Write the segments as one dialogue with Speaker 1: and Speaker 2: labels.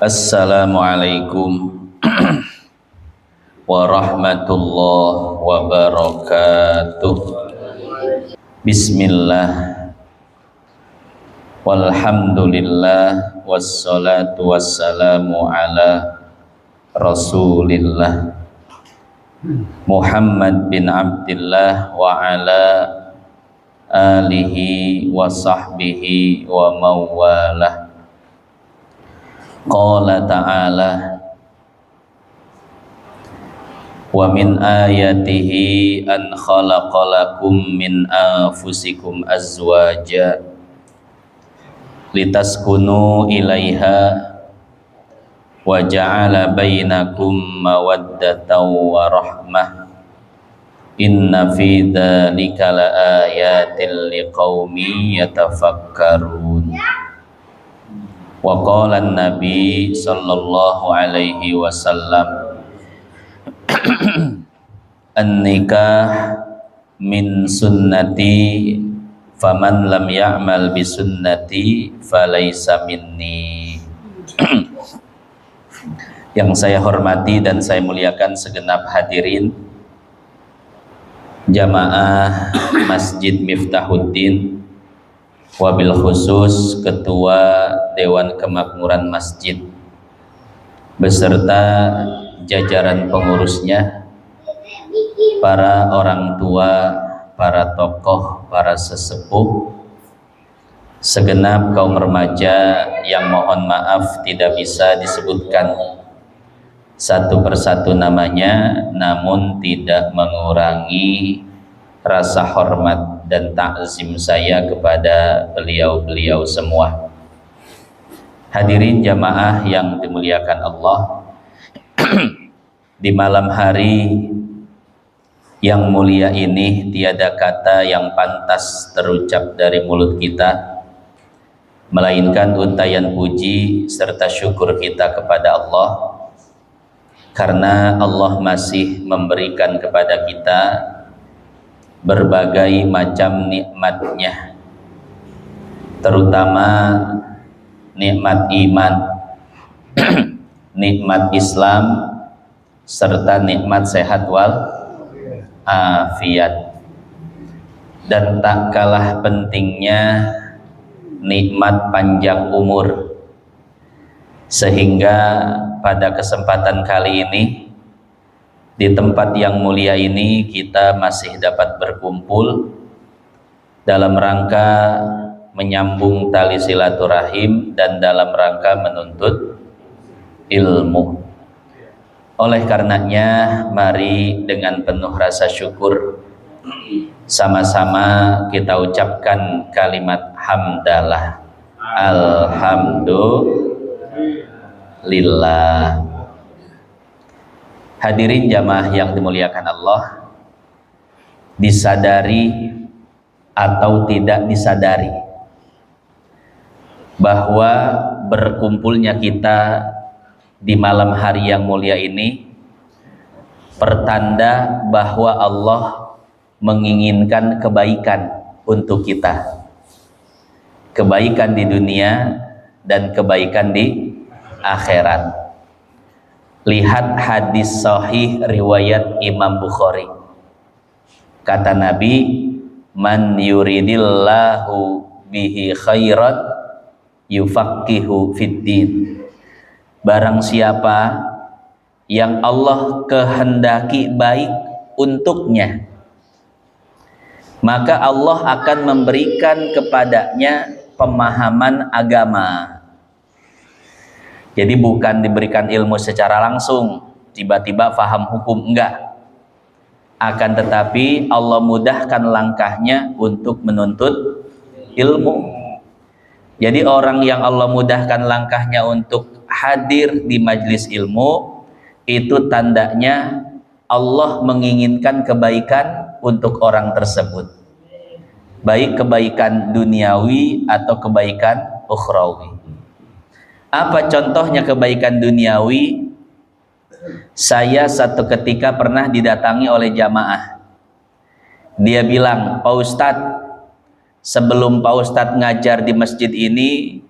Speaker 1: Assalamualaikum warahmatullahi wabarakatuh. Bismillah, walhamdulillah, wassalatu wassalamu ala Rasulillah Muhammad bin Abdillah wa ala alihi wa sahbihi wa mawalah. Qala ta'ala wa min ayatihi an khalaqalakum min anfusikum azwaja litaskunu ilaiha wa ja'ala bainakum mawaddatan wa rahmah inna fi dzalika laayatil liqaumin yatafakkarun. Wa qala an-nabi sallallahu alaihi wasallam an-nikah min sunnati faman lam ya'mal bi sunnati falaysa minni. Yang saya hormati dan saya muliakan segenap hadirin jamaah Masjid Miftahuddin, wabil khusus Ketua Dewan Kemakmuran Masjid beserta jajaran pengurusnya, para orang tua, para tokoh, para sesepuh, segenap kaum remaja yang mohon maaf tidak bisa disebutkan satu persatu namanya, namun tidak mengurangi rasa hormat dan takzim saya kepada beliau-beliau semua. Hadirin jamaah yang dimuliakan Allah, di malam hari yang mulia ini tiada kata yang pantas terucap dari mulut kita melainkan untayan puji serta syukur kita kepada Allah, karena Allah masih memberikan kepada kita berbagai macam nikmatnya, terutama nikmat iman, nikmat Islam, serta nikmat sehat wal afiat. Dan tak kalah pentingnya nikmat panjang umur, sehingga pada kesempatan kali ini di tempat yang mulia ini kita masih dapat berkumpul dalam rangka menyambung tali silaturahim dan dalam rangka menuntut ilmu. Oleh karenanya, mari dengan penuh rasa syukur sama-sama kita ucapkan kalimat hamdalah. Alhamdulillah. Hadirin jamaah yang dimuliakan Allah, disadari atau tidak disadari bahwa berkumpulnya kita di malam hari yang mulia ini pertanda bahwa Allah menginginkan kebaikan untuk kita, kebaikan di dunia dan kebaikan di akhirat. Lihat hadis sahih riwayat Imam Bukhari. Kata Nabi, man yuridillahu bihi khairan yufaqihu fiddin. Barang siapa yang Allah kehendaki baik untuknya, maka Allah akan memberikan kepadanya pemahaman agama. Jadi bukan diberikan ilmu secara langsung, tiba-tiba faham hukum, enggak. Akan tetapi Allah mudahkan langkahnya untuk menuntut ilmu. Jadi orang yang Allah mudahkan langkahnya untuk hadir di majlis ilmu, itu tandanya Allah menginginkan kebaikan untuk orang tersebut, baik kebaikan duniawi atau kebaikan ukhrawi. Apa contohnya kebaikan duniawi? Saya satu ketika pernah didatangi oleh jamaah. Dia bilang, Pak Ustadz, sebelum Pak Ustadz ngajar di masjid ini,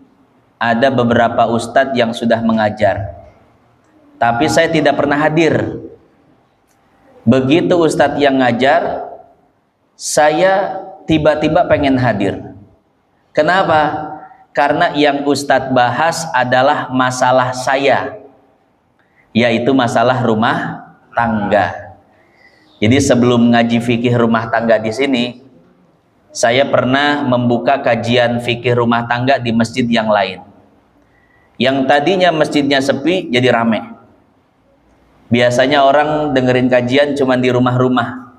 Speaker 1: ada beberapa ustadz yang sudah mengajar, tapi saya tidak pernah hadir. Begitu ustadz yang ngajar, saya tiba-tiba pengen hadir. Kenapa? Karena yang ustadz bahas adalah masalah saya, yaitu masalah rumah tangga. Jadi sebelum ngaji fikih rumah tangga di sini, saya pernah membuka kajian fikih rumah tangga di masjid yang lain. Yang tadinya masjidnya sepi jadi rame. Biasanya orang dengerin kajian cuma di rumah-rumah.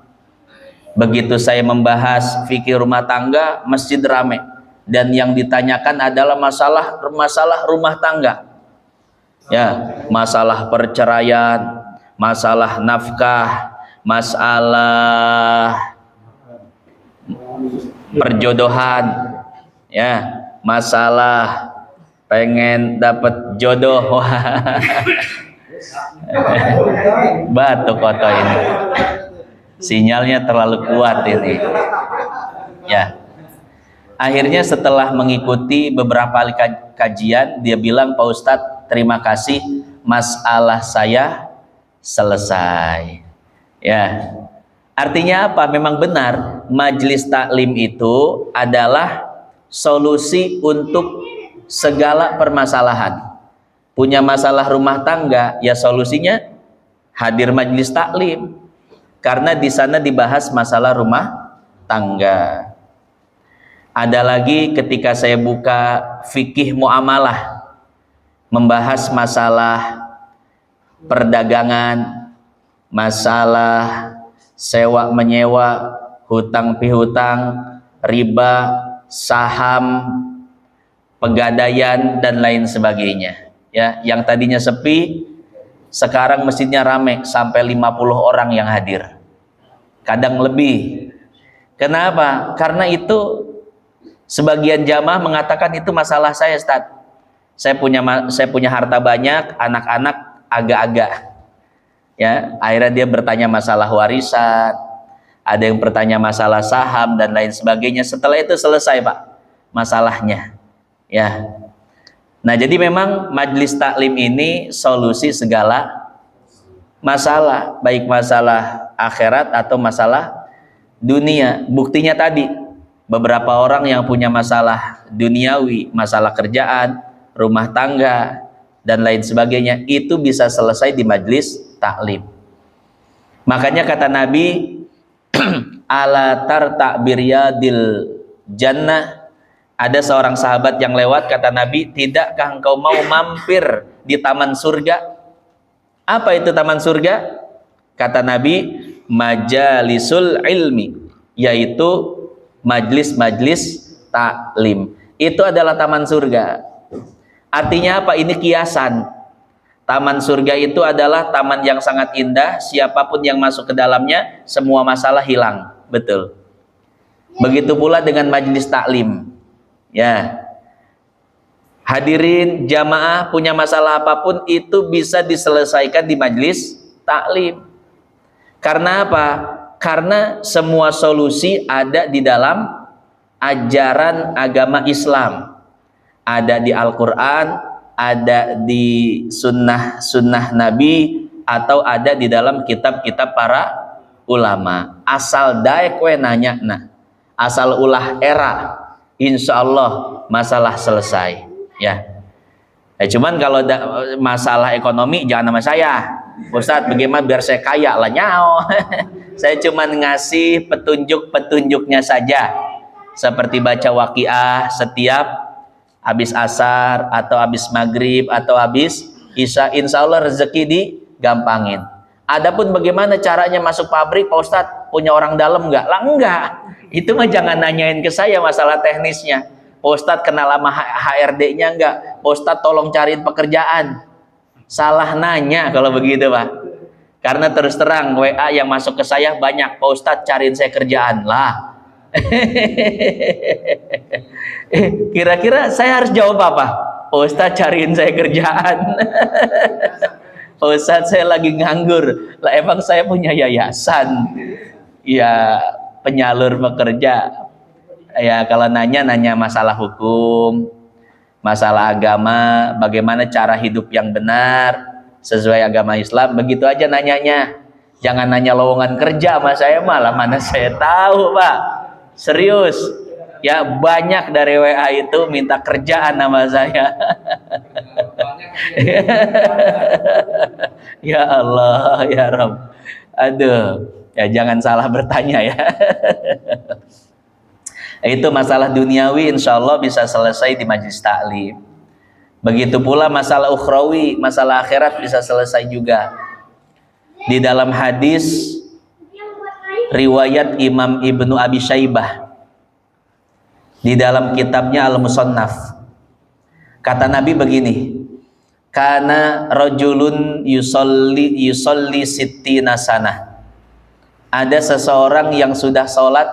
Speaker 1: Begitu saya membahas fikih rumah tangga, masjid rame. Dan yang ditanyakan adalah masalah rumah tangga. Ya, masalah perceraian, masalah nafkah, masalah perjodohan, ya, masalah pengen dapat jodoh. Batu koto ini, sinyalnya terlalu kuat ini. Ya, akhirnya setelah mengikuti beberapa kali kajian, dia bilang, Pak Ustadz, terima kasih, masalah saya selesai. Ya, artinya apa? Memang benar, majelis taklim itu adalah solusi untuk segala permasalahan. Punya masalah rumah tangga, ya solusinya hadir majelis taklim, karena di sana dibahas masalah rumah tangga. Ada lagi ketika saya buka fikih muamalah, membahas masalah perdagangan, masalah sewa menyewa, hutang pihutang, riba, saham, pegadaian, dan lain sebagainya. Ya, yang tadinya sepi, sekarang masjidnya rame sampai 50 orang yang hadir. Kadang lebih. Kenapa? Karena itu sebagian jamaah mengatakan itu masalah saya, Ustaz. Saya punya harta banyak, anak-anak agak-agak. Ya, akhirnya dia bertanya masalah warisan, ada yang bertanya masalah saham dan lain sebagainya. Setelah itu selesai, Pak, masalahnya. Ya. Nah, jadi memang majelis taklim ini solusi segala masalah, baik masalah akhirat atau masalah dunia. Buktinya tadi, beberapa orang yang punya masalah duniawi, masalah kerjaan, rumah tangga, dan lain sebagainya, itu bisa selesai di majelis taklim. Makanya kata Nabi, ala tarta biryadil jannah. Ada seorang sahabat yang lewat, kata Nabi, tidakkah engkau mau mampir di taman surga? Apa itu taman surga? Kata Nabi, majalisul ilmi, yaitu majlis-majlis taklim. Itu adalah taman surga. Artinya apa? Ini kiasan. Taman surga itu adalah taman yang sangat indah. Siapapun yang masuk ke dalamnya, semua masalah hilang. Betul. Begitu pula dengan majlis taklim. Ya, hadirin jamaah punya masalah apapun itu bisa diselesaikan di majlis taklim. Karena apa? Karena semua solusi ada di dalam ajaran agama Islam. Ada di Al-Quran, ada di sunnah Nabi, atau ada di dalam kitab-kitab para ulama. Asal daek we nanya, nah, asal ulah era, insya Allah masalah selesai. Ya. Cuman kalau masalah ekonomi jangan sama saya, Ustadz, bagaimana biar saya kaya lah, nyao. Saya cuman ngasih petunjuk-petunjuknya saja, seperti baca waqiah setiap habis asar atau habis maghrib atau habis isya, insya Allah rezeki digampangin. Adapun bagaimana caranya masuk pabrik, Pak Ustadz, punya orang dalam nggak? Lah enggak. Itu mah jangan nanyain ke saya masalah teknisnya. Pak Ustadz kenal sama HRD-nya enggak? Pak Ustadz tolong cariin pekerjaan. Salah nanya kalau begitu, Pak. Karena terus terang WA yang masuk ke saya banyak, Pak Ustadz cariin saya kerjaan lah. Kira-kira saya harus jawab apa? Pak Ustadz cariin saya kerjaan. Pak Ustadz saya lagi nganggur. Lah emang saya punya yayasan. Ya, penyalur pekerja. Ya, kalau nanya masalah hukum, masalah agama, bagaimana cara hidup yang benar sesuai agama Islam, begitu aja nanyanya. Jangan nanya lowongan kerja sama saya, malah mana saya tahu, Pak. Serius. Ya, banyak dari WA itu minta kerjaan sama saya. Ya Allah, ya Rabb. Aduh, ya jangan salah bertanya ya. Itu masalah duniawi insya Allah bisa selesai di majlis taklim. Begitu pula masalah ukhrawi, masalah akhirat bisa selesai juga. Di dalam hadis riwayat Imam Ibnu Abi Syaibah di dalam kitabnya Al-Musannaf, kata Nabi begini, kana rajulun yusolli sittina sanah. Ada seseorang yang sudah sholat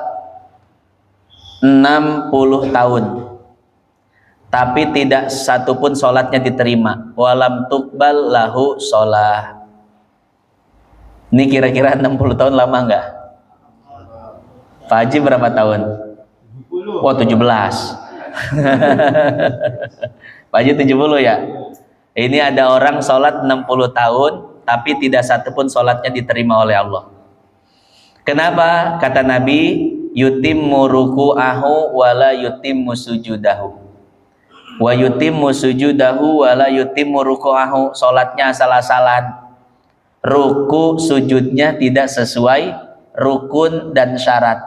Speaker 1: 60 tahun tapi tidak satupun sholatnya diterima. Walam tuqbal lahu sholah. Ini kira-kira 60 tahun lama enggak? Pak Haji berapa tahun? Oh 17. Pak Haji 70 ya? Ini ada orang sholat 60 tahun tapi tidak satupun sholatnya diterima oleh Allah. Kenapa? Kata Nabi, yutimmu ruku'ahu wala yutimmu sujudahu wa yutimmu sujudahu wala yutimmu ruku'ahu. Sholatnya asal-asalan, ruku sujudnya tidak sesuai rukun dan syarat.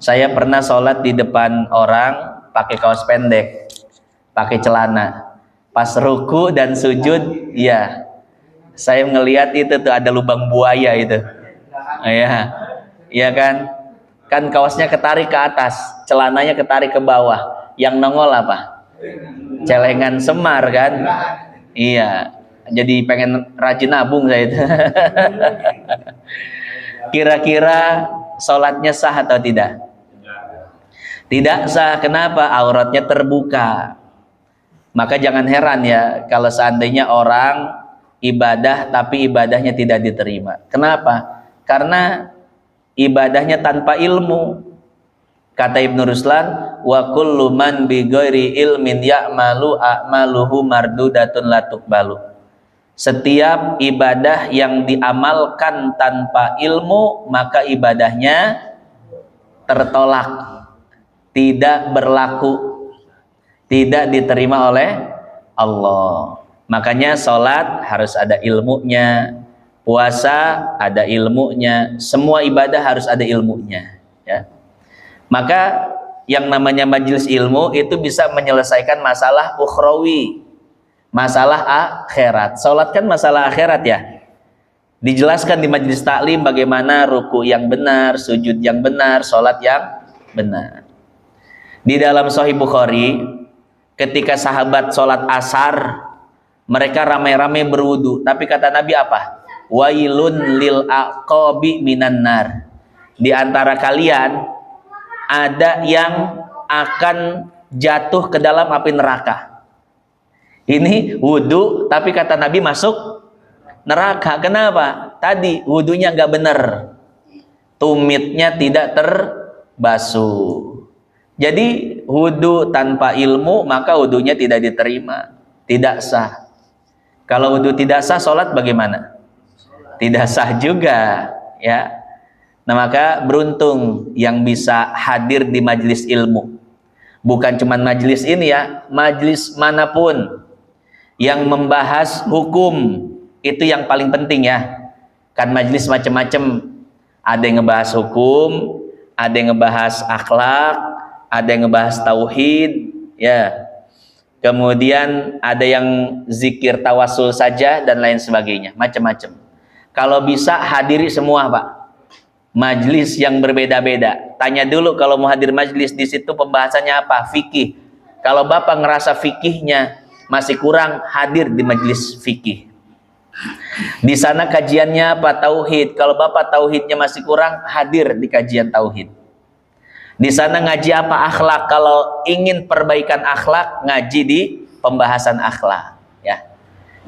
Speaker 1: Saya pernah sholat di depan orang pakai kaos pendek, pakai celana. Pas ruku dan sujud, ya saya ngelihat itu tuh ada lubang buaya itu. Ya, iya kan? Kan kaosnya ketarik ke atas, celananya ketarik ke bawah. Yang nongol apa? Celengan semar kan? Iya. Jadi pengen rajin nabung saya itu. Kira-kira sholatnya sah atau tidak? Tidak sah. Kenapa? Auratnya terbuka. Maka jangan heran ya kalau seandainya orang ibadah tapi ibadahnya tidak diterima. Kenapa? Karena ibadahnya tanpa ilmu. Kata Ibnu Ruslan, wa kullu man bi ghairi ilmin ya'malu a'maluhu mardudatun la tuqbalu. Setiap ibadah yang diamalkan tanpa ilmu, maka ibadahnya tertolak, tidak berlaku, tidak diterima oleh Allah. Makanya sholat harus ada ilmunya, puasa ada ilmunya, semua ibadah harus ada ilmunya. Ya. Maka yang namanya majelis ilmu itu bisa menyelesaikan masalah ukhrawi, masalah akhirat. Sholat kan masalah akhirat ya. Dijelaskan di majelis taklim bagaimana ruku yang benar, sujud yang benar, sholat yang benar. Di dalam Sahih Bukhari, ketika sahabat sholat asar, mereka ramai-ramai berwudu. Tapi kata Nabi apa? Wailun lil aqabi minan nar. Di antara kalian ada yang akan jatuh ke dalam api neraka. Ini wudu, tapi kata Nabi masuk neraka. Kenapa? Tadi wudunya nggak benar, tumitnya tidak terbasuh. Jadi wudu tanpa ilmu maka wudunya tidak diterima, tidak sah. Kalau wudu tidak sah, sholat bagaimana? Tidak sah juga, ya. Nah maka beruntung yang bisa hadir di majelis ilmu. Bukan cuma majelis ini ya, majelis manapun yang membahas hukum itu yang paling penting ya. Kan majelis macam-macam, ada yang ngebahas hukum, ada yang ngebahas akhlak, ada yang ngebahas tauhid, ya. Kemudian ada yang zikir tawasul saja dan lain sebagainya, macam-macam. Kalau bisa hadiri semua, Pak. Majlis yang berbeda-beda. Tanya dulu kalau mau hadir majlis, di situ pembahasannya apa? Fikih. Kalau Bapak ngerasa fikihnya masih kurang, hadir di majlis fikih. Di sana kajiannya apa? Tauhid. Kalau Bapak tauhidnya masih kurang, hadir di kajian tauhid. Di sana ngaji apa? Akhlak. Kalau ingin perbaikan akhlak, ngaji di pembahasan akhlak. Ya.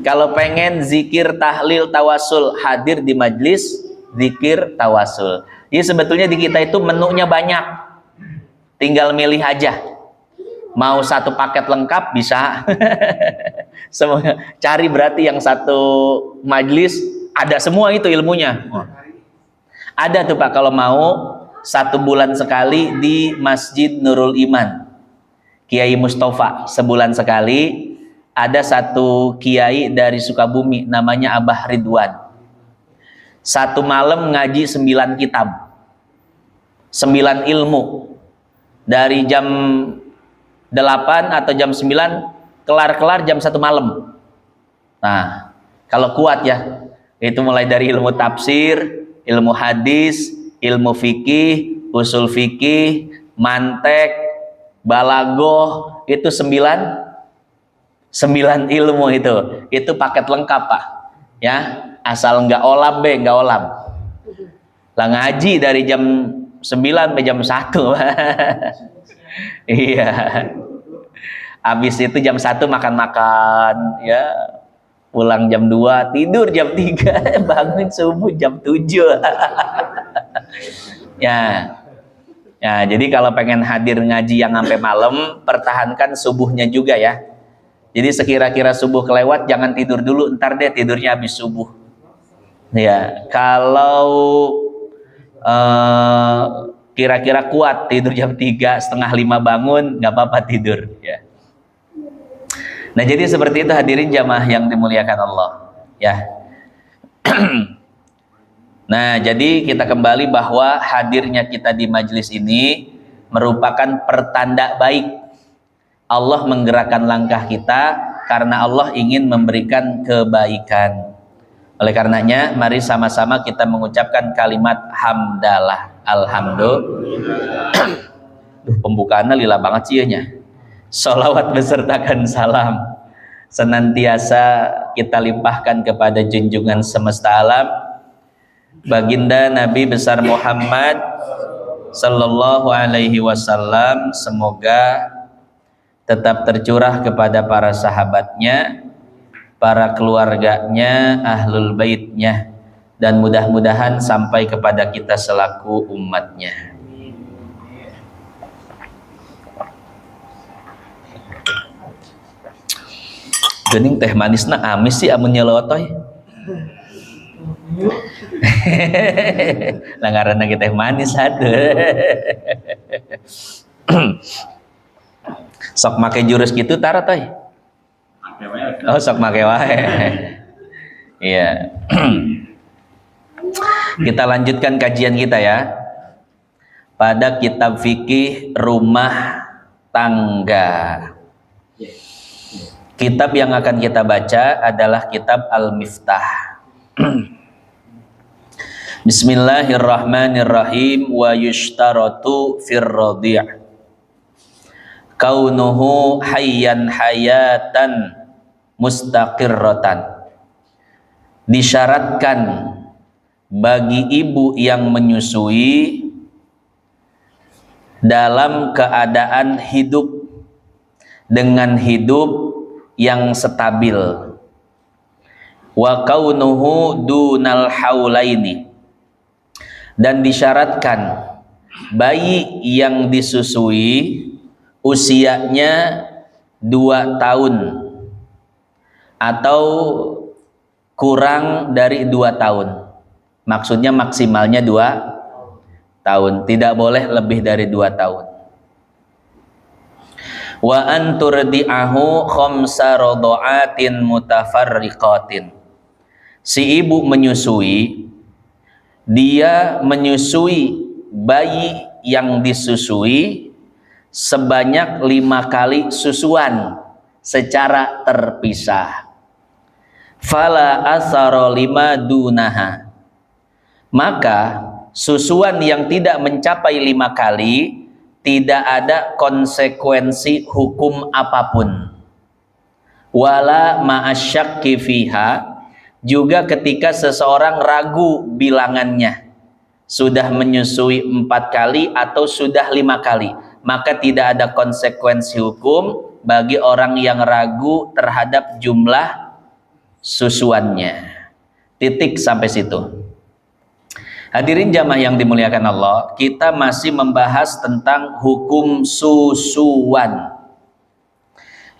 Speaker 1: Kalau pengen zikir, tahlil, tawasul, hadir di majlis zikir tawasul. Jadi sebetulnya di kita itu menunya banyak, tinggal milih aja. Mau satu paket lengkap bisa. Semua cari berarti yang satu majelis ada semua itu ilmunya. Ada tuh Pak kalau mau 1 bulan sekali di Masjid Nurul Iman. Kiai Mustafa sebulan sekali ada satu kiai dari Sukabumi namanya Abah Ridwan. 1 malam ngaji 9 kitab. 9 ilmu. Dari jam 8 atau jam 9 kelar-kelar jam 1 malam. Nah, kalau kuat ya, itu mulai dari ilmu tafsir, ilmu hadis, ilmu fikih, usul fikih, mantek, balagoh, itu 9 ilmu itu paket lengkap Pak. Ya, asal nggak olam nggak olam. Lah ngaji dari jam 9 sampai jam 1. Iya. Habis itu jam 1 makan-makan, ya. Pulang jam 2, tidur jam 3, bangun subuh jam 7. Ya. Ya, jadi kalau pengen hadir ngaji yang sampai malam, pertahankan subuhnya juga ya. Jadi sekira-kira subuh kelewat jangan tidur dulu, ntar deh tidurnya habis subuh. Ya, kalau kira-kira kuat tidur jam 3, setengah 5 bangun, nggak apa-apa tidur ya. Nah, jadi seperti itu hadirin jamaah yang dimuliakan Allah ya. Nah, jadi kita kembali bahwa hadirnya kita di majelis ini merupakan pertanda baik. Allah menggerakkan langkah kita karena Allah ingin memberikan kebaikan. Oleh karenanya, mari sama-sama kita mengucapkan kalimat hamdalah. Alhamdulillah. Pembukaannya lila banget sih ya. Sholawat besertakan salam senantiasa kita limpahkan kepada junjungan semesta alam, baginda Nabi besar Muhammad sallallahu alaihi wasallam. Semoga tetap tercurah kepada para sahabatnya, para keluarganya, ahlul baitnya, dan mudah-mudahan sampai kepada kita selaku umatnya. Gening teh manisna amis sih amun nyelotoy. Langaran lagi teh manis aduh. Sok make jurus gitu tara toy. Oh, sok make wae. Iya. Kita lanjutkan kajian kita ya. Pada kitab fikih rumah tangga. Kitab yang akan kita baca adalah kitab Al-Miftah. Bismillahirrahmanirrahim. Wa yushtaratu fir radhi' kaunuhu hayyan hayatan mustaqirratan. Disyaratkan bagi ibu yang menyusui dalam keadaan hidup dengan hidup yang stabil. Wa kaunuhu dunal haulaini, dan disyaratkan bayi yang disusui usianya 2 tahun atau kurang dari 2 tahun. Maksudnya maksimalnya 2 tahun, tidak boleh lebih dari 2 tahun. Wa an turdi'ahu khamsa radha'atin mutafarriqatin. Si ibu menyusui, dia menyusui bayi yang disusui sebanyak 5 kali susuan secara terpisah. Fala asara lima dunaha. Maka susuan yang tidak mencapai 5 kali tidak ada konsekuensi hukum apapun. Wala ma'asyakki fiha, juga ketika seseorang ragu bilangannya, sudah menyusui 4 kali atau sudah 5 kali, maka tidak ada konsekuensi hukum bagi orang yang ragu terhadap jumlah susuannya. Titik sampai situ. Hadirin jamaah yang dimuliakan Allah, kita masih membahas tentang hukum susuan.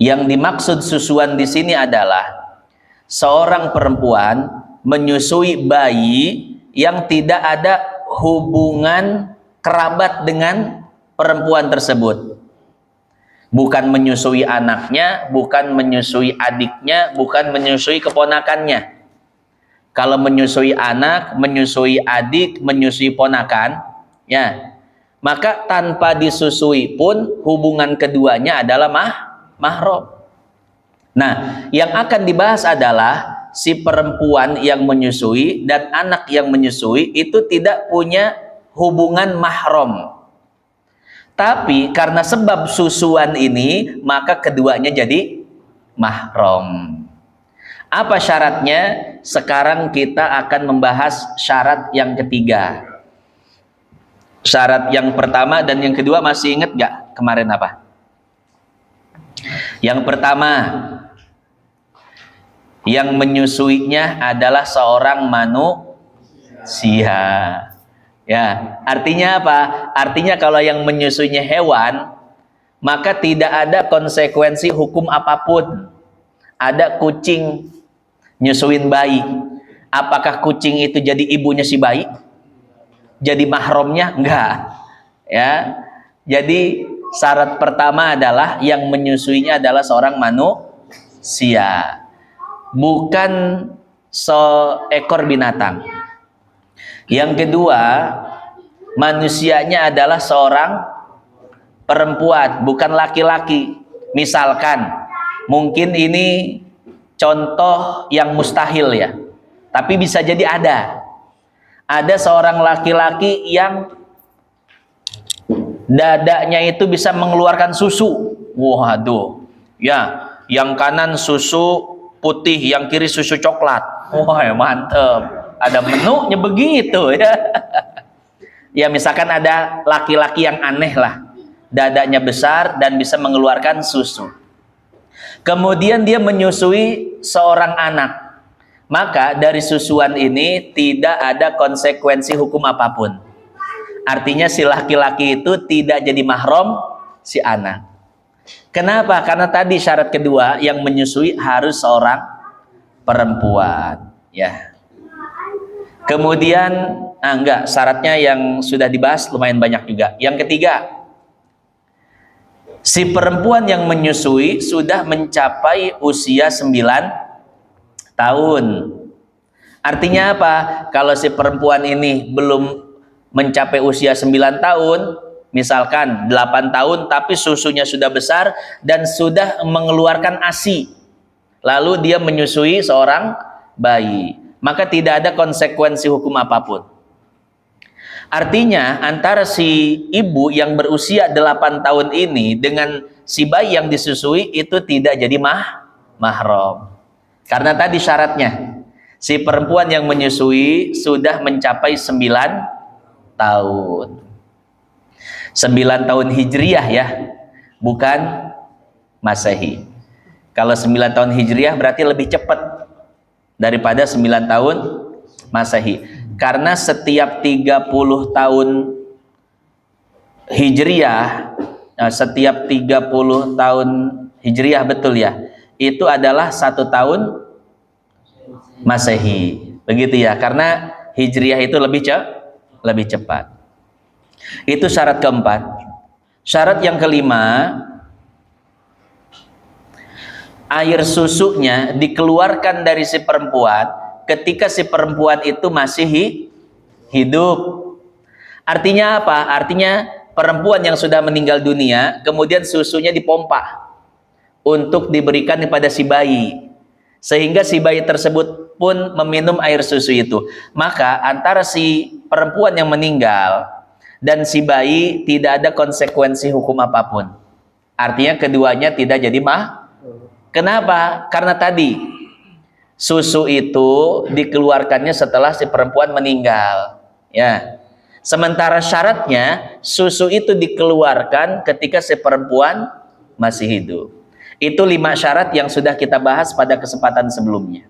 Speaker 1: Yang dimaksud susuan di sini adalah seorang perempuan menyusui bayi yang tidak ada hubungan kerabat dengan perempuan tersebut. Bukan menyusui anaknya, bukan menyusui adiknya, bukan menyusui keponakannya. Kalau menyusui anak, menyusui adik, menyusui ponakan, ya, maka tanpa disusui pun hubungan keduanya adalah mahram. Nah, yang akan dibahas adalah si perempuan yang menyusui dan anak yang menyusui itu tidak punya hubungan mahram. Tapi karena sebab susuan ini, maka keduanya jadi mahram. Apa syaratnya? Sekarang kita akan membahas syarat yang ketiga. Syarat yang pertama dan yang kedua masih ingat gak kemarin apa? Yang pertama, yang menyusuinya adalah seorang manusia. Ya, artinya apa? Artinya kalau yang menyusuinya hewan, maka tidak ada konsekuensi hukum apapun. Ada kucing nyusuin bayi, apakah kucing itu jadi ibunya si bayi? Jadi mahramnya? Enggak. Ya. Jadi syarat pertama adalah yang menyusuinya adalah seorang manusia, bukan seekor binatang. Yang kedua, manusianya adalah seorang perempuan, bukan laki-laki. Misalkan, mungkin ini contoh yang mustahil ya, tapi bisa jadi ada. Ada seorang laki-laki yang dadanya itu bisa mengeluarkan susu. Waduh, ya, yang kanan susu putih, yang kiri susu coklat. Wah, mantep. Ada menunya begitu ya. Ya, misalkan ada laki-laki yang aneh lah, dadanya besar dan bisa mengeluarkan susu. Kemudian dia menyusui seorang anak. Maka dari susuan ini tidak ada konsekuensi hukum apapun. Artinya si laki-laki itu tidak jadi mahram si anak. Kenapa? Karena tadi syarat kedua, yang menyusui harus seorang perempuan. Ya. Kemudian, enggak, syaratnya yang sudah dibahas lumayan banyak juga. Yang ketiga, si perempuan yang menyusui sudah mencapai usia 9 tahun. Artinya apa? Kalau si perempuan ini belum mencapai usia 9 tahun, misalkan 8 tahun tapi susunya sudah besar dan sudah mengeluarkan ASI, lalu dia menyusui seorang bayi, maka tidak ada konsekuensi hukum apapun. Artinya antara si ibu yang berusia 8 tahun ini dengan si bayi yang disusui itu tidak jadi mahram. Karena tadi syaratnya, si perempuan yang menyusui sudah mencapai 9 tahun. 9 tahun Hijriyah ya, bukan Masehi. Kalau 9 tahun Hijriyah berarti lebih cepat daripada 9 tahun Masehi. Karena setiap 30 tahun Hijriyah, setiap 30 tahun Hijriyah, betul ya, itu adalah 1 tahun Masehi. Begitu ya, karena Hijriyah itu lebih cepat. Itu syarat keempat. Syarat yang kelima, air susunya dikeluarkan dari si perempuan ketika si perempuan itu masih hidup. Artinya apa? Artinya perempuan yang sudah meninggal dunia, kemudian susunya dipompa untuk diberikan kepada si bayi, sehingga si bayi tersebut pun meminum air susu itu. Maka antara si perempuan yang meninggal dan si bayi tidak ada konsekuensi hukum apapun. Artinya keduanya tidak jadi Kenapa? Karena tadi susu itu dikeluarkannya setelah si perempuan meninggal. Ya. Sementara syaratnya susu itu dikeluarkan ketika si perempuan masih hidup. Itu 5 syarat yang sudah kita bahas pada kesempatan sebelumnya.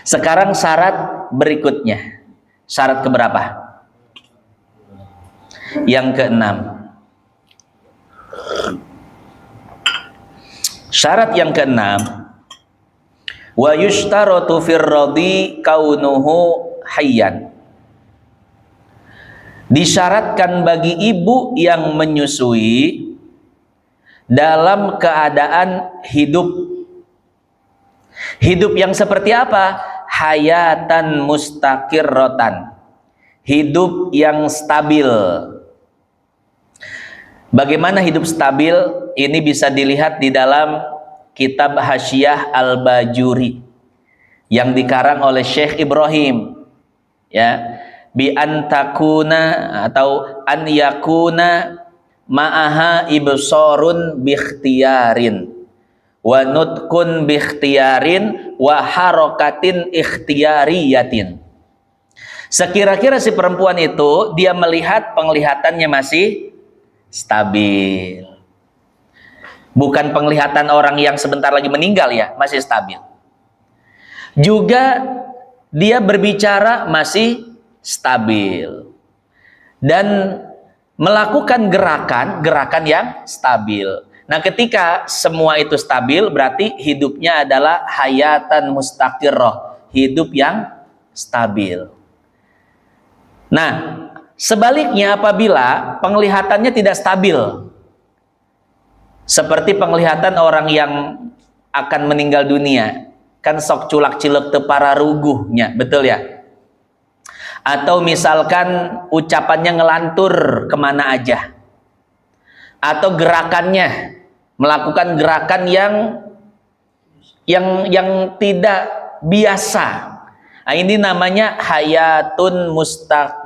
Speaker 1: Sekarang syarat berikutnya. Syarat keberapa? Yang keenam. Syarat yang keenam, wa yushtaratu fir radhi kaunuhu hayyan. Disyaratkan bagi ibu yang menyusui dalam keadaan hidup. Hidup yang seperti apa? Hayatan mustaqirrotan. Hidup yang stabil. Bagaimana hidup stabil? Ini bisa dilihat di dalam kitab Hasyiah Al-Bajuri yang dikarang oleh Syekh Ibrahim. Ya, bi antakuna atau an yakuna ma'aha ibsarun bikhtiyarin wa nutqun bikhtiyarin wa harokatin ikhtiyariyatin. Sekira-kira si perempuan itu dia melihat penglihatannya masih stabil, bukan penglihatan orang yang sebentar lagi meninggal ya, masih stabil. Juga dia berbicara masih stabil dan melakukan gerakan yang stabil. Nah, ketika semua itu stabil, berarti hidupnya adalah hayatan mustaqirroh, hidup yang stabil. Nah, sebaliknya apabila penglihatannya tidak stabil, seperti penglihatan orang yang akan meninggal dunia, kan sok culak cilek teu pararuguhnya, betul ya? Atau misalkan ucapannya ngelantur kemana aja, atau gerakannya melakukan gerakan yang tidak biasa. Nah, ini namanya hayatun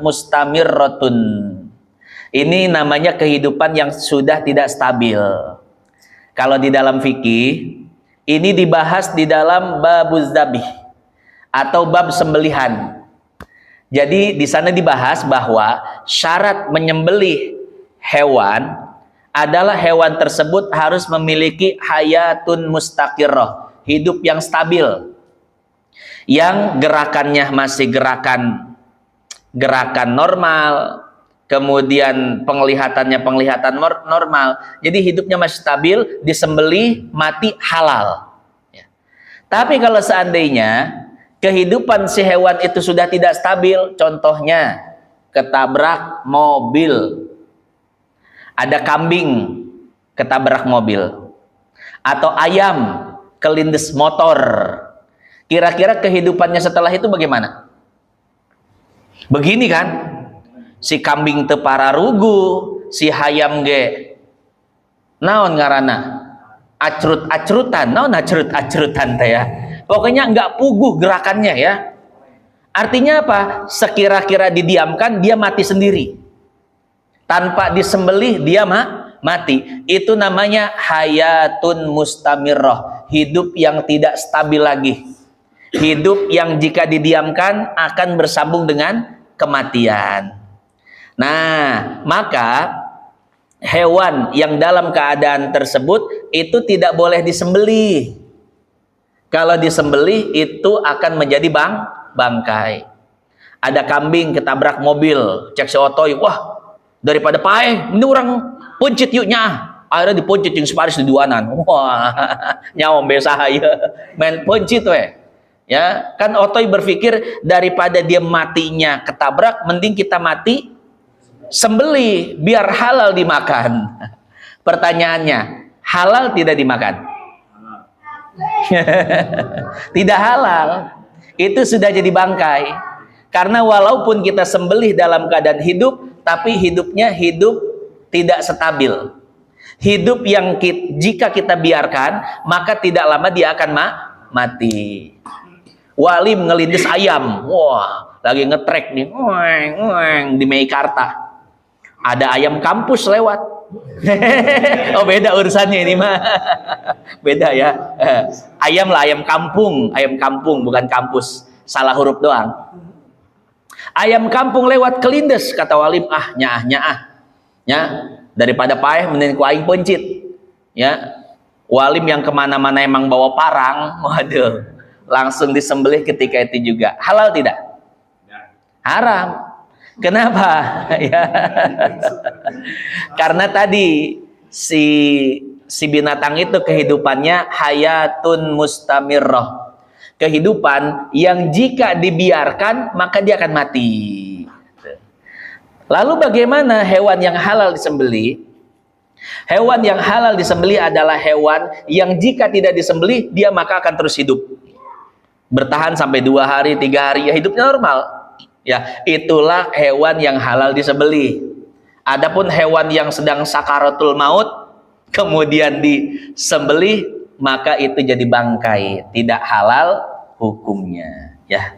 Speaker 1: mustamirrotun. Ini namanya kehidupan yang sudah tidak stabil. Kalau di dalam fikih ini dibahas di dalam babuz dzabih atau bab sembelihan. Jadi di sana dibahas bahwa syarat menyembelih hewan adalah hewan tersebut harus memiliki hayatun mustaqirroh, hidup yang stabil, yang gerakannya masih gerakan normal, kemudian penglihatan normal. Jadi hidupnya masih stabil, disembelih mati halal. Tapi kalau seandainya kehidupan si hewan itu sudah tidak stabil, contohnya ketabrak mobil, ada kambing ketabrak mobil, atau ayam kelindes motor, kira-kira kehidupannya setelah itu bagaimana? Begini kan, si kambing teu pararugu, si hayam ge naon ngaranna acrut-acrutan, naon acrut-acrutan teh ya. Pokoknya nggak puguh gerakannya ya. Artinya apa? Sekira-kira didiamkan dia mati sendiri. Tanpa disembelih dia mati. Itu namanya hayatun mustamirroh, hidup yang tidak stabil lagi. Hidup yang jika didiamkan akan bersambung dengan kematian. Nah, maka hewan yang dalam keadaan tersebut itu tidak boleh disembelih. Kalau disembelih itu akan menjadi bangkai. Ada kambing ketabrak mobil, cek si otoy, wah daripada paeh, ini orang puncit yuk nyah. Akhirnya dipuncit yang separis di duanan. Wah, nyawa biasa ya, main puncit weh. Ya, kan otoy berpikir daripada dia matinya ketabrak, mending kita mati sembelih biar halal dimakan. Pertanyaannya, halal tidak dimakan? Tidak halal. Itu sudah jadi bangkai. Karena walaupun kita sembelih dalam keadaan hidup, tapi hidupnya hidup tidak stabil. Hidup yang jika kita biarkan, maka tidak lama dia akan mati. Walim ngelindes ayam, wah lagi ngetrek nih, di Meikarta. Ada ayam kampus lewat. Oh beda urusannya ini mah. Beda ya. Ayam lah, ayam kampung bukan kampus, salah huruf doang. Ayam kampung lewat kelindes, kata Walim, nyaah ya, daripada paeh mending ku aing pencit ya. Walim yang kemana-mana emang bawa parang, waduh, langsung disembelih ketika itu juga. Halal tidak? Haram. Kenapa? Ya. Karena tadi si si binatang itu kehidupannya hayatun mustamirrah. Kehidupan yang jika dibiarkan maka dia akan mati. Lalu bagaimana hewan yang halal disembelih? Hewan yang halal disembelih adalah hewan yang jika tidak disembelih dia maka akan terus hidup. Bertahan sampai 2 hari, 3 hari, ya hidupnya normal. Ya, itulah hewan yang halal disembelih. Adapun hewan yang sedang sakaratul maut kemudian disembelih, maka itu jadi bangkai, tidak halal hukumnya, ya.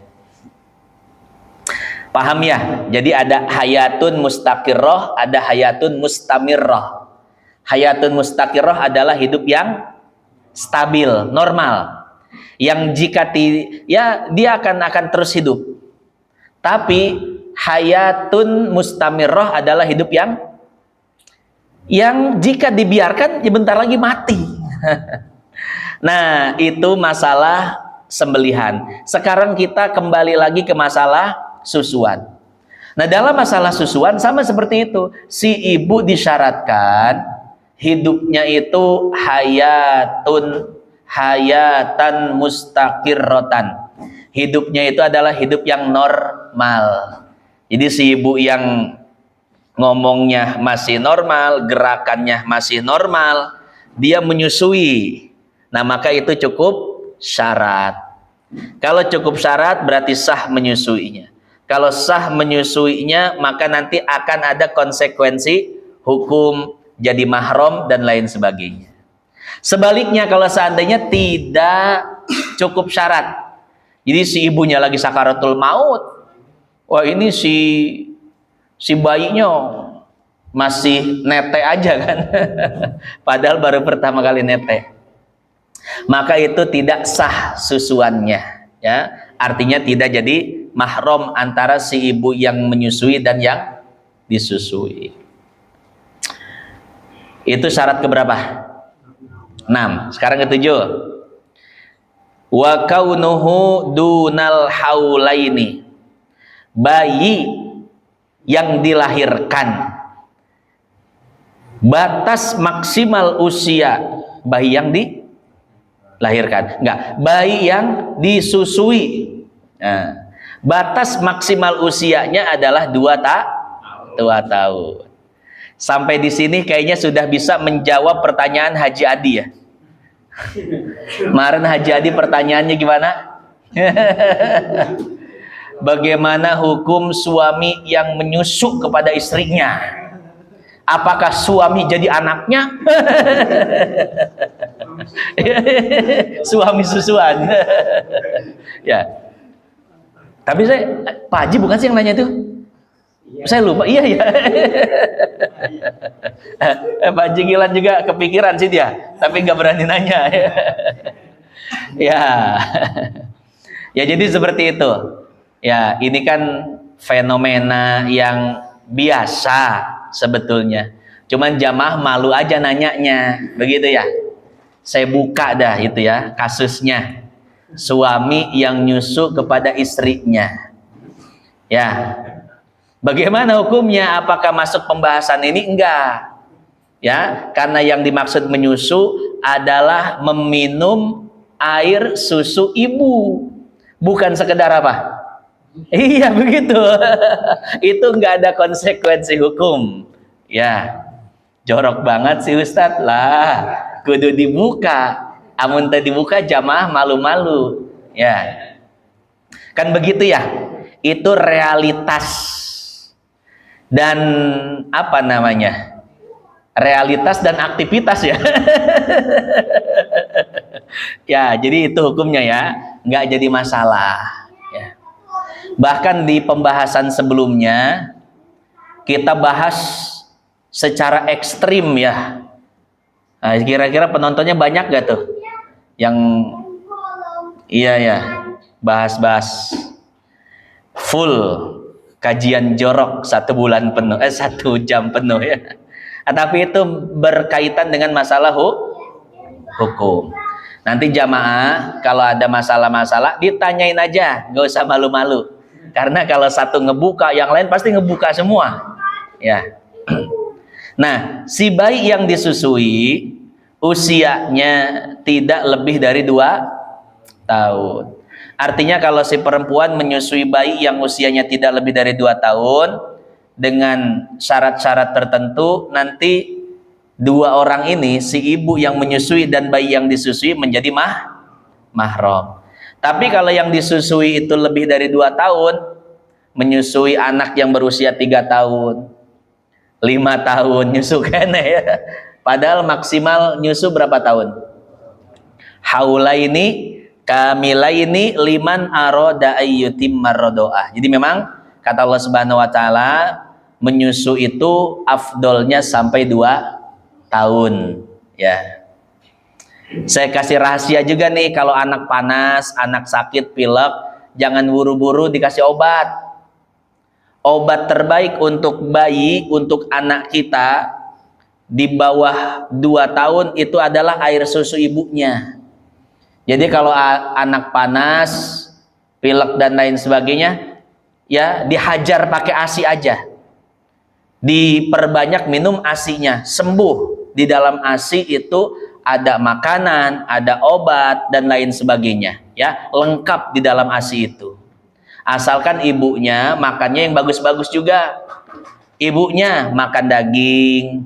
Speaker 1: Paham ya? Jadi ada hayatun mustaqirroh, ada hayatun mustamirroh. Hayatun mustaqirroh adalah hidup yang stabil, normal. Yang jika ya dia akan terus hidup. Tapi hayatun mustamirroh adalah hidup yang jika dibiarkan ya bentar lagi mati. Nah, itu masalah sembelihan. Sekarang kita kembali lagi ke masalah susuan. Nah, dalam masalah susuan sama seperti itu. Si ibu disyaratkan hidupnya itu hayatan mustaqirrotan. Hidupnya itu adalah hidup yang normal. Jadi si ibu yang ngomongnya masih normal, gerakannya masih normal, dia menyusui. Nah, maka itu cukup syarat. Kalau cukup syarat berarti sah menyusuinya. Kalau sah menyusuinya maka nanti akan ada konsekuensi hukum jadi mahram dan lain sebagainya. Sebaliknya kalau seandainya tidak cukup syarat, jadi si ibunya lagi sakaratul maut, wah ini si bayinya masih nete aja kan, padahal baru pertama kali nete, maka itu tidak sah susuannya, ya. Artinya tidak jadi mahram antara si ibu yang menyusui dan yang disusui. Itu syarat keberapa? 6. Sekarang ke-7. Wa kaunuhu dunal haulaini. Bayi yang dilahirkan batas maksimal usia bayi yang dilahirkan. Enggak, bayi yang disusui. Nah, batas maksimal usianya adalah 2 tahun. Sampai di sini kayaknya sudah bisa menjawab pertanyaan Haji Adi ya. Kemarin Haji Adi pertanyaannya gimana? Bagaimana hukum suami yang menyusu kepada istrinya? Apakah suami jadi anaknya? Suami susuan. Ya. Tapi Pak Haji bukan sih yang nanya itu? Saya lupa. Iya ya. Pak Haji Gilan juga kepikiran sih dia, tapi nggak berani nanya. Ya. Ya jadi seperti itu. Ya, ini kan fenomena yang biasa sebetulnya. Cuman jamaah malu aja nanyanya, begitu ya. Saya buka dah itu ya kasusnya. Suami yang nyusu kepada istrinya. Ya. Bagaimana hukumnya? Apakah masuk pembahasan ini? Enggak. Ya, karena yang dimaksud menyusu adalah meminum air susu ibu. Bukan sekedar apa? Iya begitu. Itu enggak ada konsekuensi hukum. Ya. Jorok banget sih Ustadz lah. Kudu dibuka. Amun tadi dibuka jamaah malu-malu. Ya. Kan begitu ya. Itu realitas. Dan apa namanya, realitas dan aktivitas ya. Ya jadi itu hukumnya ya, nggak jadi masalah ya. Bahkan di pembahasan sebelumnya kita bahas secara ekstrim ya. Nah, kira-kira penontonnya banyak gak tuh yang iya ya bahas-bahas full kajian jorok 1 bulan penuh, 1 jam penuh ya. Tapi itu berkaitan dengan masalah hukum. Nanti jamaah kalau ada masalah-masalah ditanyain aja, nggak usah malu-malu. Karena kalau satu ngebuka, yang lain pasti ngebuka semua. Ya. Nah, si bayi yang disusui usianya tidak lebih dari 2 tahun. Artinya kalau si perempuan menyusui bayi yang usianya tidak lebih dari 2 tahun dengan syarat-syarat tertentu, nanti dua orang ini, si ibu yang menyusui dan bayi yang disusui, menjadi mahram. Tapi kalau yang disusui itu lebih dari 2 tahun, menyusui anak yang berusia 3 tahun, 5 tahun nyusu kene ya. Padahal maksimal nyusu berapa tahun? Haulaini kamilaini liman aroda ayyutim marrodoah. Jadi memang kata Allah Subhanahu wa taala, menyusu itu afdolnya sampai 2 tahun ya. Saya kasih rahasia juga nih, kalau anak panas, anak sakit pilek, jangan buru-buru dikasih obat. Obat terbaik untuk bayi, untuk anak kita di bawah 2 tahun itu adalah air susu ibunya. Jadi kalau anak panas, pilek dan lain sebagainya, ya dihajar pakai ASI aja. Diperbanyak minum ASI-nya, sembuh. Di dalam ASI itu ada makanan, ada obat dan lain sebagainya, ya, lengkap di dalam ASI itu. Asalkan ibunya makannya yang bagus-bagus juga. Ibunya makan daging,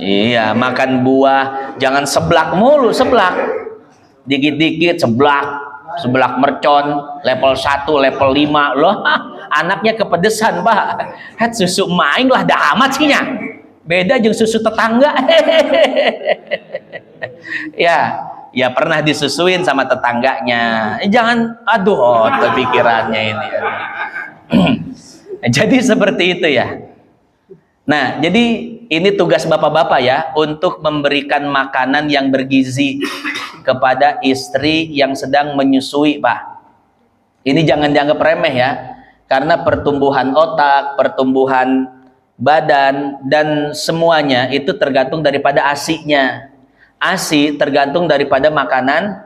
Speaker 1: iya, makan buah, jangan seblak mulu, seblak. Dikit-dikit seblak mercon, level 1, level 5, loh, anaknya kepedesan, Pak. Het susu maing lah dah amat sih nya. Beda jeung susu tetangga. Ya pernah disusuin sama tetangganya. Jangan, aduh, pikirannya ini. Jadi seperti itu ya. Nah, jadi ini tugas bapak-bapak ya, untuk memberikan makanan yang bergizi kepada istri yang sedang menyusui, Pak. Ini jangan dianggap remeh ya, karena pertumbuhan otak, pertumbuhan badan, dan semuanya itu tergantung daripada ASI-nya. ASI tergantung daripada makanan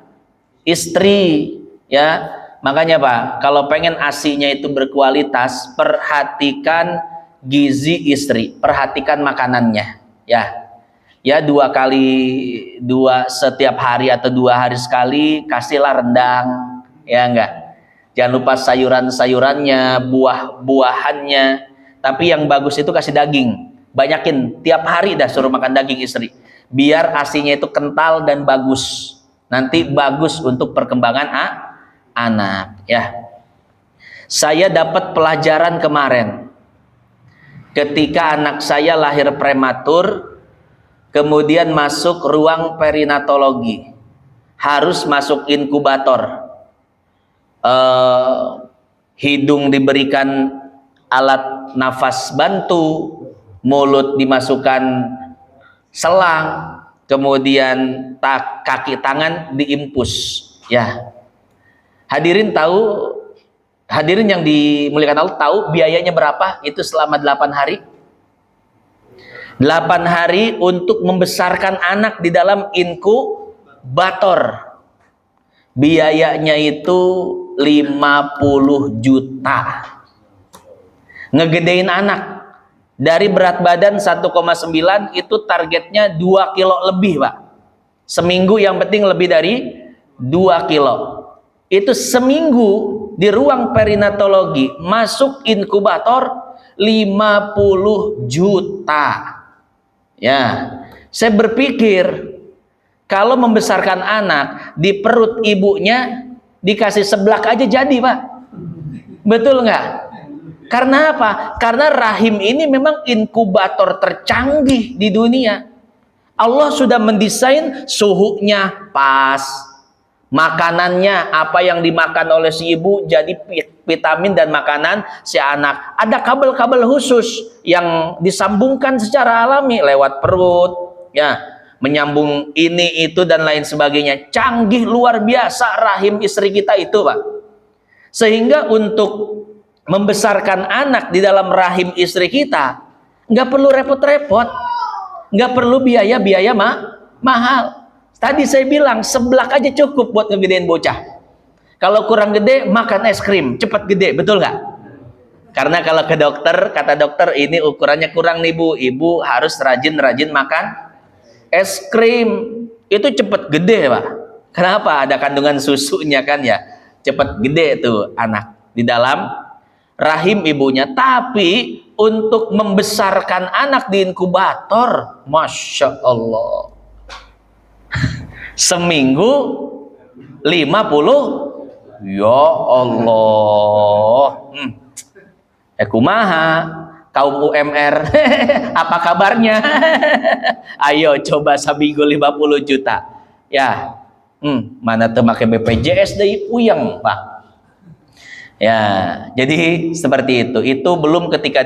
Speaker 1: istri ya. Makanya Pak, kalau pengen ASI-nya itu berkualitas, perhatikan gizi istri, perhatikan makanannya ya. Ya, 2 kali, setiap hari atau 2 hari sekali kasihlah rendang ya, enggak. Jangan lupa sayuran-sayurannya, buah-buahannya. Tapi yang bagus itu kasih daging, banyakin, tiap hari dah suruh makan daging istri, biar ASI-nya itu kental dan bagus. Nanti bagus untuk perkembangan anak ya. Saya dapat pelajaran kemarin ketika anak saya lahir prematur, kemudian masuk ruang perinatologi, harus masuk inkubator, hidung diberikan alat nafas bantu, mulut dimasukkan selang, kemudian kaki tangan diimpus ya. Hadirin yang dimuliakan Allah tahu biayanya berapa? Itu selama 8 hari. 8 hari untuk membesarkan anak di dalam inkubator. Biayanya itu 50 juta. Ngegedein anak dari berat badan 1,9 itu targetnya 2 kilo lebih, Pak. Seminggu yang penting lebih dari 2 kilo. Itu seminggu di ruang perinatologi, masuk inkubator 50 juta. Ya, saya berpikir kalau membesarkan anak di perut ibunya dikasih seblak aja jadi, Pak. Betul nggak? Karena apa? Karena rahim ini memang inkubator tercanggih di dunia. Allah sudah mendesain suhunya pas, makanannya apa yang dimakan oleh si ibu jadi vitamin dan makanan si anak. Ada kabel-kabel khusus yang disambungkan secara alami lewat perut, ya, menyambung ini itu dan lain sebagainya. Canggih luar biasa rahim istri kita itu, Pak. Sehingga untuk membesarkan anak di dalam rahim istri kita nggak perlu repot-repot, nggak perlu biaya-biaya mahal. Tadi saya bilang seblak aja cukup buat ngegedein bocah. Kalau kurang gede makan es krim cepat gede, betul nggak? Karena kalau ke dokter, kata dokter ini ukurannya kurang nih Bu, ibu harus rajin-rajin makan Es krim itu cepet gede, Pak. Kenapa? Ada kandungan susunya kan ya. Cepet gede tuh anak di dalam rahim ibunya. Tapi untuk membesarkan anak di inkubator, Masya Allah, seminggu 50. Ya Allah. Kumaha kaum UMR, apa kabarnya? Ayo coba seminggu 50 juta. Ya, mana tuh pakai BPJS deh puyeng, Pak. Ya, jadi seperti itu. Itu belum ketika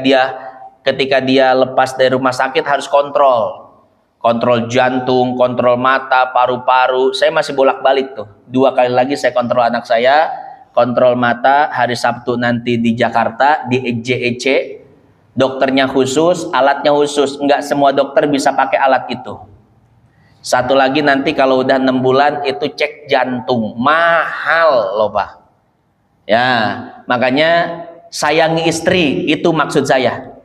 Speaker 1: dia lepas dari rumah sakit harus kontrol. Kontrol jantung, kontrol mata, paru-paru. Saya masih bolak-balik tuh. 2 kali lagi saya kontrol anak saya. Kontrol mata hari Sabtu nanti di Jakarta di EJEC. Dokternya khusus, alatnya khusus. Enggak semua dokter bisa pakai alat itu. Satu lagi nanti kalau udah 6 bulan itu cek jantung. Mahal loh, Pak. Ya, makanya sayangi istri, itu maksud saya.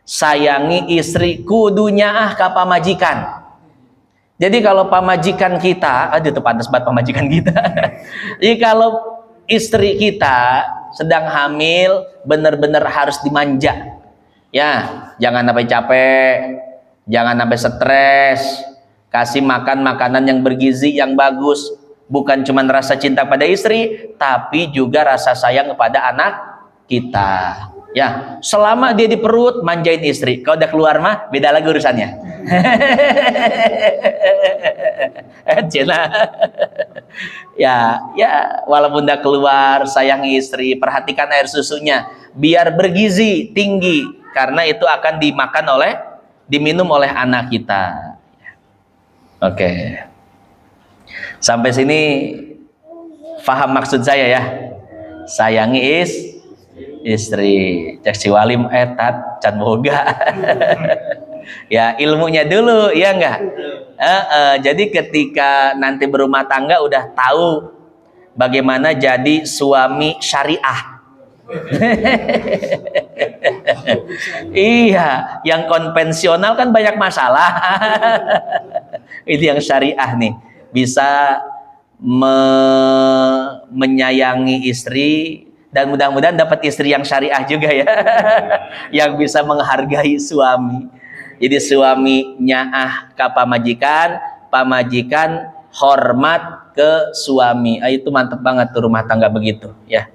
Speaker 1: Sayangi istri kudunya ka pamajikan. Jadi kalau pamajikan kita, aduh itu pantas banget pamajikan kita. Jadi kalau istri kita sedang hamil, benar-benar harus dimanja. Ya, jangan sampai capek, jangan sampai stres. Kasih makan makanan yang bergizi, yang bagus. Bukan cuma rasa cinta pada istri, tapi juga rasa sayang kepada anak kita. Ya, selama dia di perut manjain istri. Kalau udah keluar mah beda lagi urusannya. Ya, walaupun udah keluar, sayangi istri, perhatikan air susunya, biar bergizi tinggi, karena itu akan diminum oleh anak kita. Oke. Sampai sini paham maksud saya ya. Sayangi istri. Cek si walim etat can boga. Ya, ilmunya dulu, ya enggak? Jadi ketika nanti berumah tangga udah tahu bagaimana jadi suami syariah. Iya, yang konvensional kan banyak masalah. Ini yang syariah nih, bisa menyayangi istri, dan mudah-mudahan dapat istri yang syariah juga ya. Yang bisa menghargai suami. Jadi suami nyaah ke pamajikan, pamajikan hormat ke suami. Itu mantep banget tuh rumah tangga begitu ya.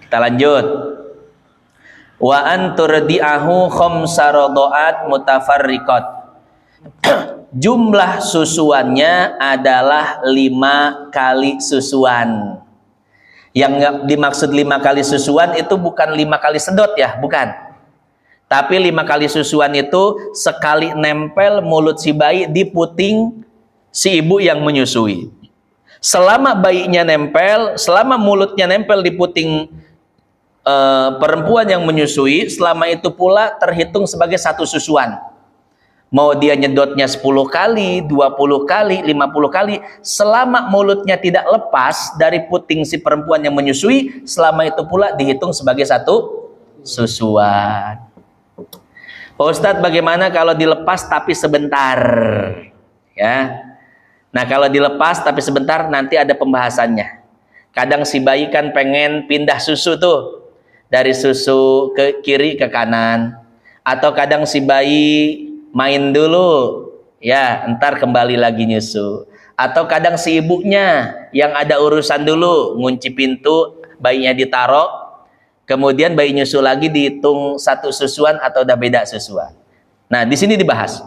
Speaker 1: Kita lanjut. Wa anturdi'ahu khamsa radha'at mutafarriqat. Jumlah susuannya adalah 5 kali susuan. Yang dimaksud 5 kali susuan itu bukan 5 kali sedot ya, bukan. Tapi 5 kali susuan itu sekali nempel mulut si bayi di puting si ibu yang menyusui. Selama bayinya nempel, selama mulutnya nempel di puting perempuan yang menyusui, selama itu pula terhitung sebagai 1 susuan. Mau dia nyedotnya 10 kali, 20 kali, 50 kali, selama mulutnya tidak lepas dari puting si perempuan yang menyusui, selama itu pula dihitung sebagai 1 susuan. Pak Ustadz, bagaimana kalau dilepas tapi sebentar? Ya. Nah, kalau dilepas tapi sebentar nanti ada pembahasannya. Kadang si bayi kan pengen pindah susu tuh, dari susu ke kiri ke kanan, atau kadang si bayi main dulu, ya, entar kembali lagi nyusu. Atau kadang si ibunya yang ada urusan dulu, ngunci pintu, bayinya ditaruh, kemudian bayi nyusu lagi dihitung 1 susuan atau udah beda susuan. Nah, di sini dibahas.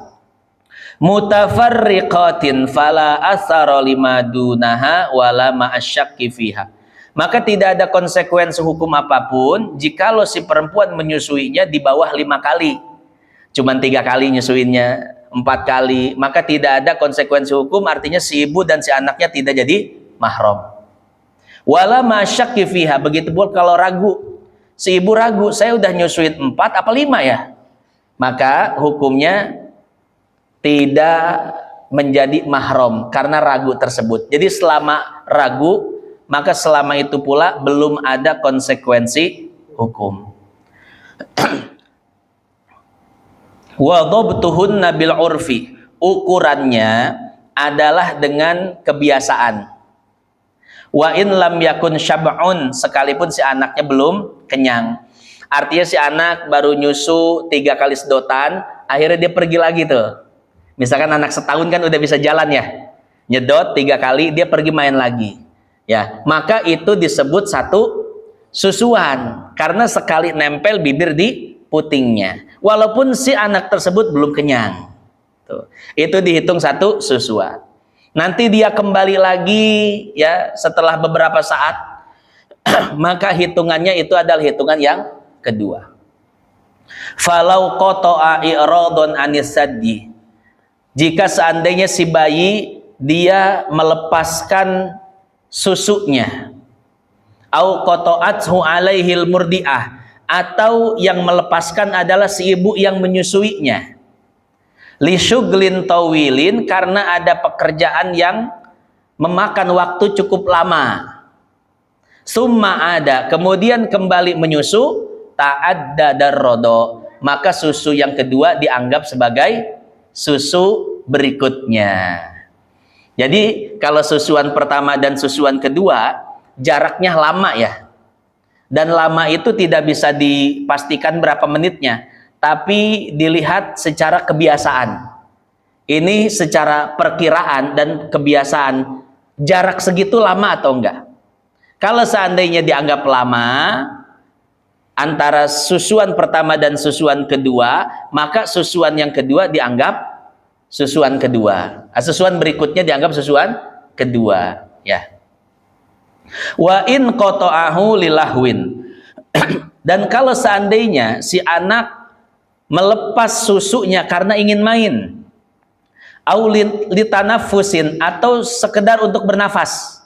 Speaker 1: Mutafarriqatin fala athara lima dunaha wala ma'asyakki fiha. Maka tidak ada konsekuensi hukum apapun jikalau si perempuan menyusuinya di bawah 5 kali. Cuman 3 kali nyusuinnya, 4 kali, maka tidak ada konsekuensi hukum, artinya si ibu dan si anaknya tidak jadi mahram. Wala ma'asyakki fiha, begitu pun kalau ragu. Si ibu ragu, saya udah nyusuin 4 apa 5 ya? Maka hukumnya tidak menjadi mahram karena ragu tersebut. Jadi selama ragu, maka selama itu pula belum ada konsekuensi hukum. Wa dhabtuhunna bil urfi. ukurannya adalah dengan kebiasaan. Wa in lam yakun syab'un, sekalipun si anaknya belum kenyang. Artinya si anak baru nyusu 3 kali sedotan, akhirnya dia pergi lagi tuh. Misalkan anak setahun kan udah bisa jalan ya, nyedot 3 kali, dia pergi main lagi. Ya, maka itu disebut satu susuan, karena sekali nempel bibir di putingnya, walaupun si anak tersebut belum kenyang. Tuh. Itu dihitung satu susuan. Nanti dia kembali lagi ya setelah beberapa saat, maka hitungannya itu adalah hitungan yang kedua. Falau qata'a i'radun anis saddi, jika seandainya si bayi dia melepaskan susunya, au qata'athu alaihil murdi'ah, atau yang melepaskan adalah si ibu yang menyusuinya, li syuglin tawilin, karena ada pekerjaan yang memakan waktu cukup lama, summa ada, kemudian kembali menyusu, ta'adda darrodo, maka susu yang kedua dianggap sebagai susu berikutnya. Jadi kalau susuan pertama dan susuan kedua jaraknya lama ya, dan lama itu tidak bisa dipastikan berapa menitnya, tapi dilihat secara kebiasaan. Ini secara perkiraan dan kebiasaan, jarak segitu lama atau enggak. Kalau seandainya dianggap lama antara susuan pertama dan susuan kedua, maka susuan yang kedua dianggap susuan kedua. Susuan berikutnya dianggap susuan kedua, ya. Wa in qata'ahu lilahwin. Dan kalau seandainya si anak melepas susunya karena ingin main, au litanafusin, atau sekedar untuk bernafas,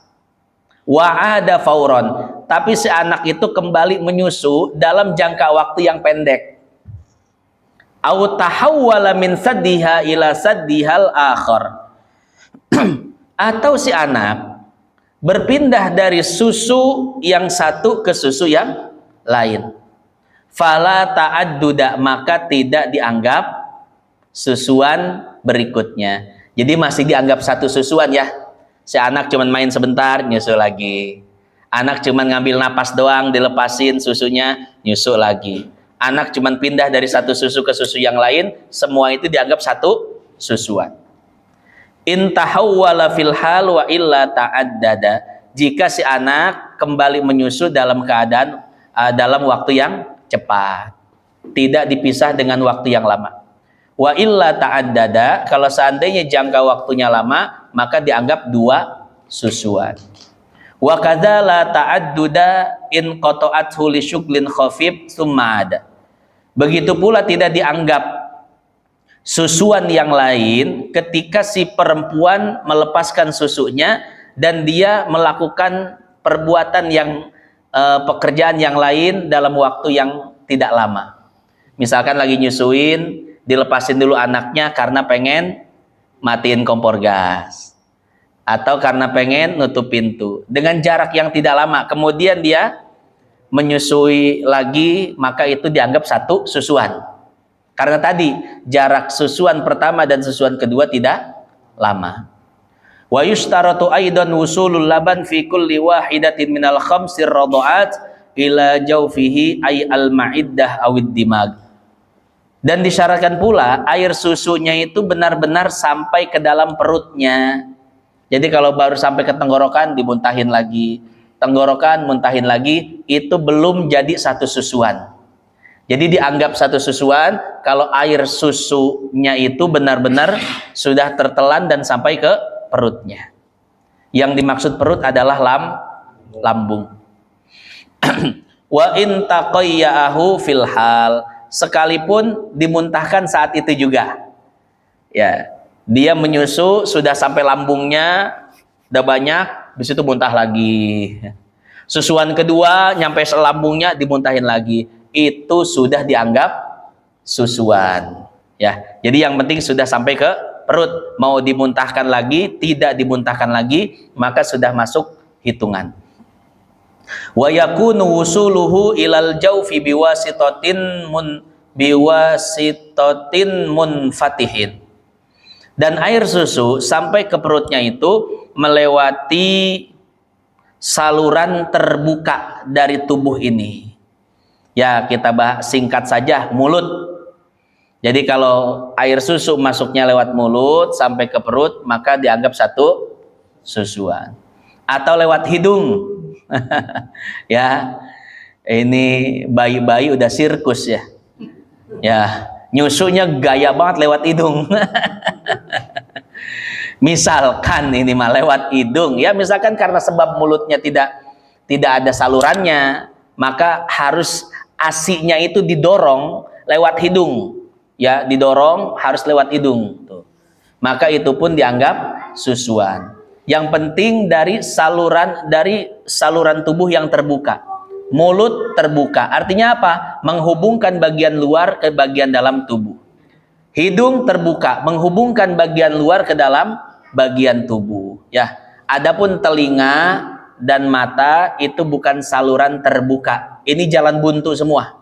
Speaker 1: wa'ada fauron, tapi si anak itu kembali menyusu dalam jangka waktu yang pendek, au tahawwala min saddiha ila saddihal akhar, atau si anak berpindah dari susu yang satu ke susu yang lain, fala ta'adduda, maka tidak dianggap susuan berikutnya. Jadi masih dianggap satu susuan ya. Si anak cuman main sebentar, nyusu lagi. Anak cuman ngambil napas doang, dilepasin susunya, nyusu lagi. Anak cuman pindah dari satu susu ke susu yang lain, semua itu dianggap satu susuan. Intahawwala fil hal wa illa ta'addada, jika si anak kembali menyusu dalam keadaan dalam waktu yang cepat, tidak dipisah dengan waktu yang lama. Wa illa ta'addada, kalau seandainya jangka waktunya lama, maka dianggap 2 susuan. Wa kadza la ta'adduda in qata'athu li syuglin khafif tsumma ada. Begitu pula tidak dianggap susuan yang lain ketika si perempuan melepaskan susunya dan dia melakukan perbuatan yang pekerjaan yang lain dalam waktu yang tidak lama. Misalkan lagi nyusuin, dilepasin dulu anaknya karena pengen matiin kompor gas, atau karena pengen nutup pintu dengan jarak yang tidak lama, kemudian dia menyusui lagi, maka itu dianggap satu susuan, karena tadi jarak susuan pertama dan susuan kedua tidak lama. Wa yushtaratu aidan wusulul laban fi kulli wahidatin minal khamsir radha'at ila jawfihi ay al ma'iddah awid dimag. Dan disyaratkan pula air susunya itu benar-benar sampai ke dalam perutnya. Jadi kalau baru sampai ke tenggorokan dimuntahin lagi, tenggorokan muntahin lagi, itu belum jadi satu susuan. Jadi dianggap satu susuan kalau air susunya itu benar-benar sudah tertelan dan sampai ke perutnya. Yang dimaksud perut adalah lambung. Wa in taqayya'ahu fil hal, sekalipun dimuntahkan saat itu juga. Ya, dia menyusu sudah sampai lambungnya udah banyak, di situ muntah lagi. Susuan kedua nyampe lambungnya dimuntahin lagi. Itu sudah dianggap susuan. Ya, jadi yang penting sudah sampai ke perut, mau dimuntahkan lagi, tidak dimuntahkan lagi, maka sudah masuk hitungan. Wa yakunu wusuluhu ilal jawfi biwasitatin munfatihin. Dan air susu sampai ke perutnya itu melewati saluran terbuka dari tubuh ini. Ya, kita bahas singkat saja, mulut. Jadi kalau air susu masuknya lewat mulut sampai ke perut, maka dianggap satu susuan. Atau lewat hidung. Ya, ini bayi-bayi udah sirkus ya. Ya, nyusunya gaya banget lewat hidung. Misalkan ini mah lewat hidung, ya misalkan karena sebab mulutnya tidak ada salurannya, maka harus ASI-nya itu didorong lewat hidung. Ya, didorong harus lewat hidung. Tuh. Maka itu pun dianggap susuan. Yang penting dari saluran tubuh yang terbuka. Mulut terbuka. Artinya apa? Menghubungkan bagian luar ke bagian dalam tubuh. Hidung terbuka, menghubungkan bagian luar ke dalam bagian tubuh. Ya, adapun telinga dan mata itu bukan saluran terbuka. Ini jalan buntu semua.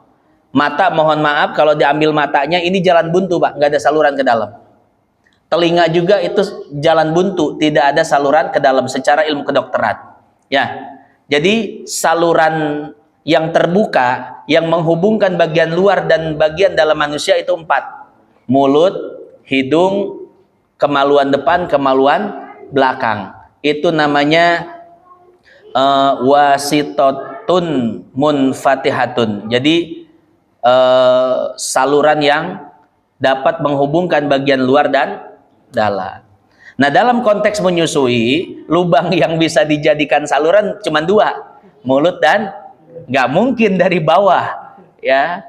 Speaker 1: Mata, mohon maaf kalau diambil matanya, ini jalan buntu, Pak, nggak ada saluran ke dalam. Telinga juga itu jalan buntu, tidak ada saluran ke dalam secara ilmu kedokteran. Ya, jadi saluran yang terbuka yang menghubungkan bagian luar dan bagian dalam manusia itu 4. Mulut, hidung, kemaluan depan, kemaluan belakang. Itu namanya wasitotun munfatihatun. Jadi saluran yang dapat menghubungkan bagian luar dan dalam. Nah, dalam konteks menyusui, lubang yang bisa dijadikan saluran cuma 2, mulut dan nggak mungkin dari bawah, ya.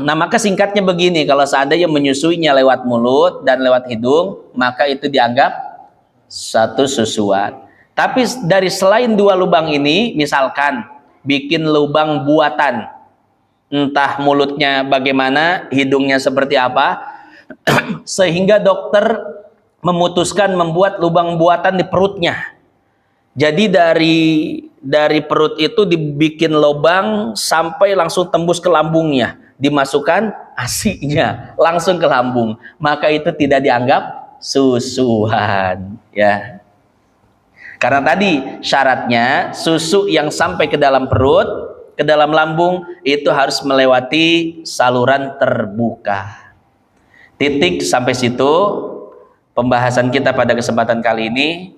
Speaker 1: Nah, maka singkatnya begini, kalau seandainya menyusuinya lewat mulut dan lewat hidung, maka itu dianggap satu susuan. Tapi dari selain 2 lubang ini, misalkan bikin lubang buatan, entah mulutnya bagaimana, hidungnya seperti apa, sehingga dokter memutuskan membuat lubang buatan di perutnya. Jadi dari perut itu dibikin lubang sampai langsung tembus ke lambungnya, dimasukkan ASI-nya langsung ke lambung, maka itu tidak dianggap susuan, ya. Karena tadi syaratnya susu yang sampai ke dalam perut, ke dalam lambung itu harus melewati saluran terbuka. Titik sampai situ pembahasan kita pada kesempatan kali ini.